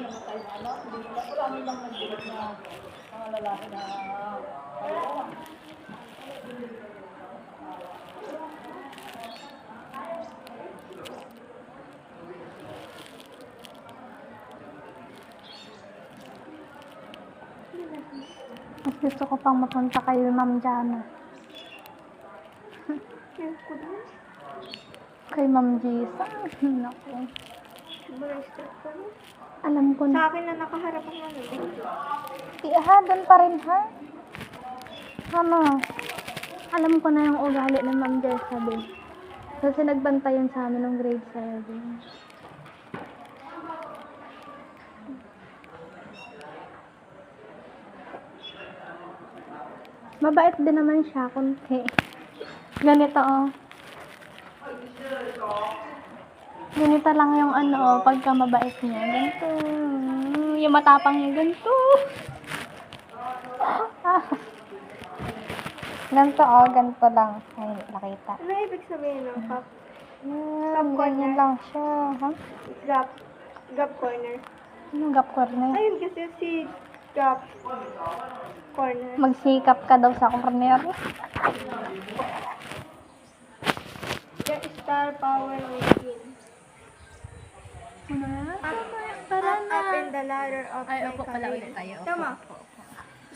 namatay na anak, hindi na wala nilang nagbilit na mga lalaki na kaya. Mas gusto ko pang mapunta kay Ma'am Jana. Kay Ma'am Jisa. Naku. Alam ko Sa na. akin na nakaharap ang ano. Doon pa rin ha. Ano? Alam ko na yung ugali ng Ma'am Jessa din. Kasi nagbantayan sa amin ng grade 7. Mabait din naman siya, kunti. Ganito oh. Ganito lang yung ano oh, pagka mabait niya. Ganito. Yung matapang niya, ganito. Ganito oh, ganito lang. Ay, nakita. Ano ibig sabihin ng cup? Ganyan lang siya. Ha? Gap. Gap corner. Anong gap corner? Ayun kasi si gap corner. Magsikap ka daw sa corner. The star power routine. Tara Up, up in the ladder of Ay, my opo pala career. ulit tayo. Opo, Tama. opo, opo.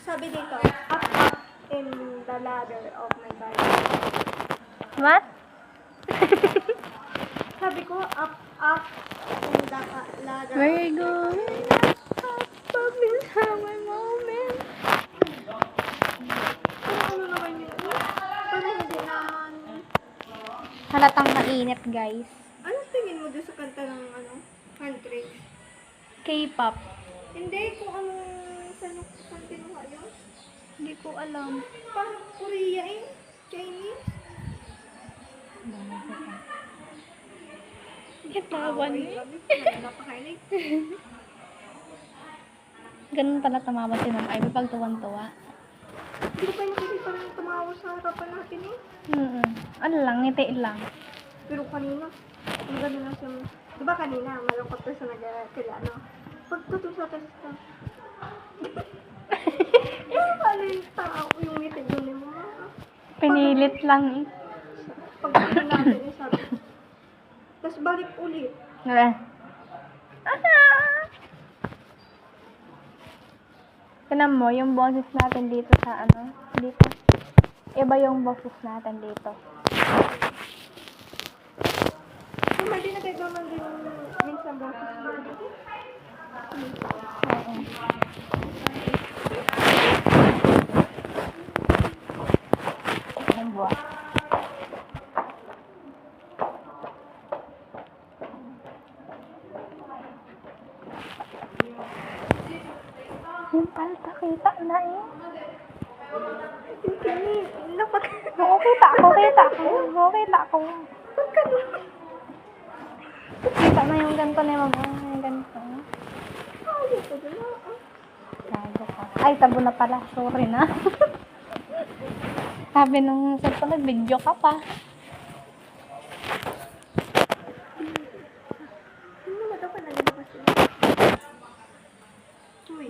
Sabi dito, up, up in the ladder of my career. What? Sabi ko, up, up in the ladder. We're going up in summer moment. Ano naman yun? Para hindi naman... Halatang mainit, guys. Ano tingin mo doon sa kanta ng ano? Country? K-pop. Hindi, kung anong saan kinuha yun? Hindi ko alam. Parang Korea eh. Chinese. Kitawan niya. Napakainig. Ganun pala tumawa si Ma'am Ivy pag tuwan-tuwa. Hindi ko pa nakikita parang tumawa sa harapan natin eh. Ano lang, ngiti lang. Pero kanina, ang gano'n lang siya. Diba kanina, malungkot pa siya nagkila, no? Pagtutok sa testa. Ano yung tao, yung ngiti doon mo? Pinilit lang eh. Pagtutok natin, eh, sabi. Tapos balik ulit. Tignan mo, yung boses natin dito sa ano, dito. Iba yung boses natin dito. Hindi na kayo gaman din minsan boses mo. Oo. Ang buwa. Yung palta, kita na eh. Napak... Oo, kita ko. Kita na yung ganito na yung mga, yung ganito. Gago ka. Ay, tabo na pala. Sorry na. Sabi nung cellphone, nag-video ka pa. Ano ba ito pa nalilabas yun? Uy.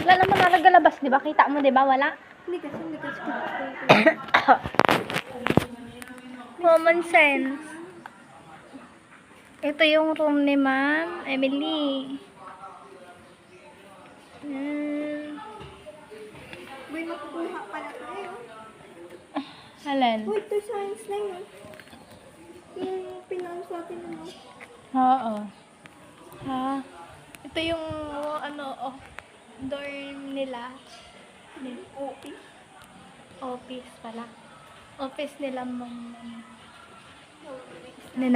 Wala naman nalagalabas, di ba? Kita mo, di ba? Wala. Hindi kasi. Common sense. Ito yung room ni Ma'am Emily. Uy, makukuha pala tayo. Alin? Uy, ito science na yun. Yung pinano sa atin mo. Oo. Ha? Ito yung, dorm nila. Office. Office pala. Office nila,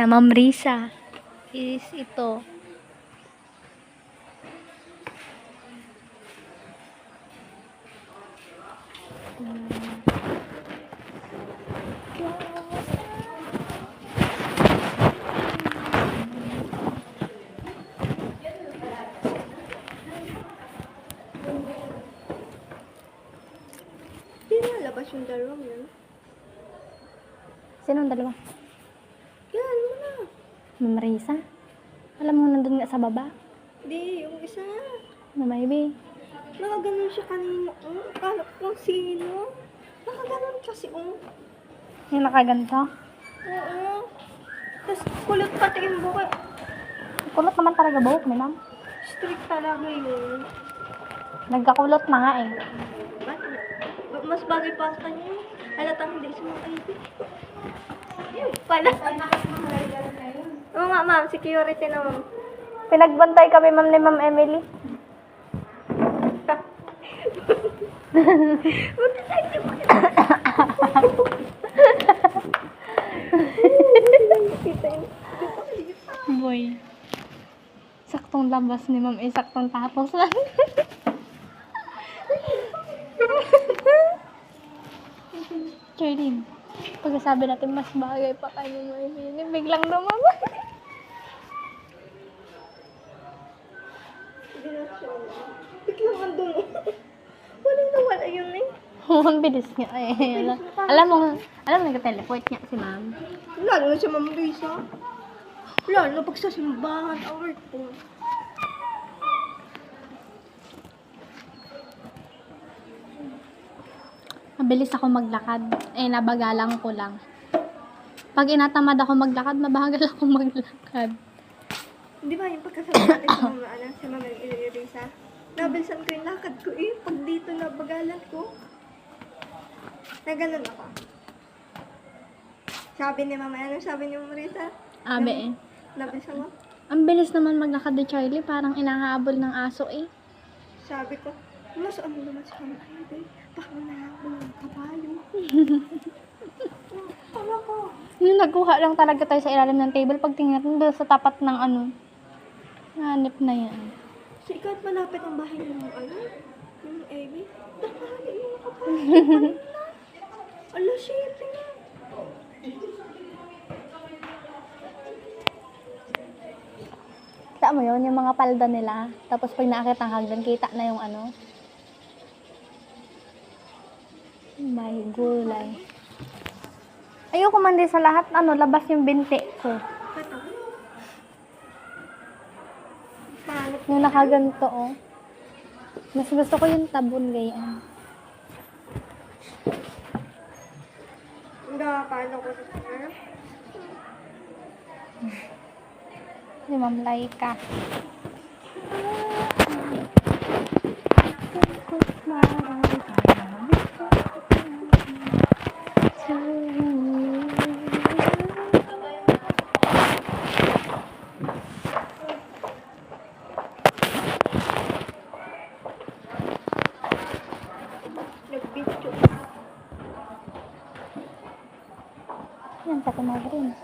Ma'am Risa. Is ito. Hindi nalabas yung dalawang yun. Sinong dalawa? Yan mo na. Ma'am Risa? Alam mo, nandun nga sa baba. Hindi, yung isa. Na maybe. Nakaganon siya kanina. Akala ko kung sino. Nakaganon kasi, Yung nakaganto. Oo. Tapos kulot pati yung buka. Kulot naman talaga buhok ni ma'am. Strict talaga yun. Nagkakulot na nga eh. Mas bagay pa sa kanya. Halatang hindi siya mga Yun pala. Oo nga, ma'am. Security na, ma'am. Pinagbantay kami ma'am ni Ma'am Emily. Boy. Saktong labas ni Ma'am eh, saktong tapos lang. Charlene, pagkasabi natin mas bagay pa kay Ma'am Emily, biglang lumabas. Biglang andun. Walang nawala yun eh. Ang bilis niya eh. Alam mo, nag-teleport niya si Ma'am. Lalo na siya, Ma'am Risa. Lalo na pag sa simbahan, award po. Mabilis ako maglakad. Eh, nabagalang ko lang. Pag inatamad ako maglakad, mabagal ako maglakad. Di ba yung pagkasabi natin sa mga anak, sa mga Risa? Nabilisan ko yung lakad ko eh. Pag dito nabagalan ko, na ganun ako. Sabi ni Mama, ano sabi ni Mama Risa? Abe eh. Nabilisan mo? Ang bilis naman maglakad ni Charlie. Parang inahabol ng aso eh. Sabi ko, mas ano naman sa kanya, ay, baka nahabol ng kabayo. Tama ko. Yung nagkuha lang talaga tayo sa ilalim ng table. Pag tingnan natin doon sa tapat ng ano. Hanip na yan. So, ikaw at malapit ang bahay ng yung Amy. Nakahali mo na kabayo. Ala, shit na. Kita mo yun, yung mga palda nila. Tapos pag nakakita ang hagdan, kita na yung ano. May gulay. Ayoko man din sa lahat, labas yung binti ko. Ito. Hanap. Yung nakaganto, oh. Mas gusto ko yung tabon, gayaan. Paano ko sa ano? Si Ma'am Laika. Nag-video. Yan, pati mo rin.